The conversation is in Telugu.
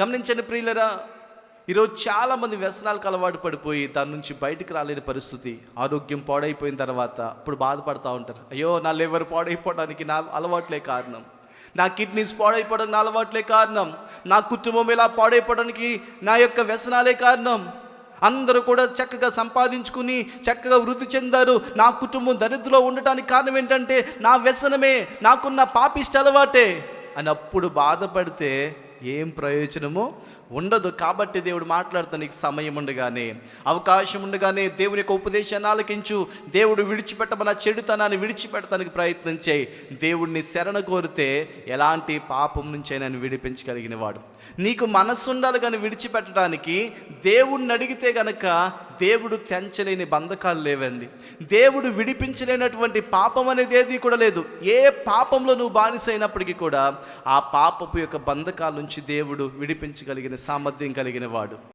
గమనించండి ప్రియులరా, ఈరోజు చాలామంది వ్యసనాలకు అలవాటు పడిపోయి దాని నుంచి బయటికి రాలేని పరిస్థితి. ఆరోగ్యం పాడైపోయిన తర్వాత ఇప్పుడు బాధపడుతూ ఉంటారు. అయ్యో, నా లివర్ పాడైపోవడానికి నా అలవాట్లే కారణం, నా కిడ్నీస్ పాడైపోవడానికి నా అలవాట్లే కారణం, నా కుటుంబం ఇలా పాడైపోవడానికి నా యొక్క వ్యసనాలే కారణం. అందరూ కూడా చక్కగా సంపాదించుకుని చక్కగా వృద్ధి చెందారు, నా కుటుంబం దరిద్రలో ఉండటానికి కారణం ఏంటంటే నా వ్యసనమే, నాకున్న పాపిష్ట అలవాటే అని అప్పుడు బాధపడితే ఏం ప్రయోజనమో ఉండదు. కాబట్టి దేవుడు మాట్లాడుతా, నీకు సమయం ఉండగానే, అవకాశం ఉండగానే దేవుని యొక్క ఉపదేశాన్ని ఆలకించు. దేవుడు విడిచిపెట్టమన్న చెడుతనాన్ని విడిచిపెట్టడానికి ప్రయత్నం చేయి. దేవుడిని శరణ కోరితే ఎలాంటి పాపం నుంచి ఆయన విడిపించగలిగిన వాడు. నీకు మనస్సు ఉండాలి కానీ విడిచిపెట్టడానికి. దేవుడిని అడిగితే గనక దేవుడు తెంచలేని బంధకాలు లేవండి. దేవుడు విడిపించలేనటువంటి పాపం అనేది ఏది కూడా లేదు. ఏ పాపంలో నువ్వు బానిసైనప్పటికీ కూడా ఆ పాపపు యొక్క బంధకాల నుంచి దేవుడు విడిపించగలిగిన సామర్థ్యం కలిగిన వాడు.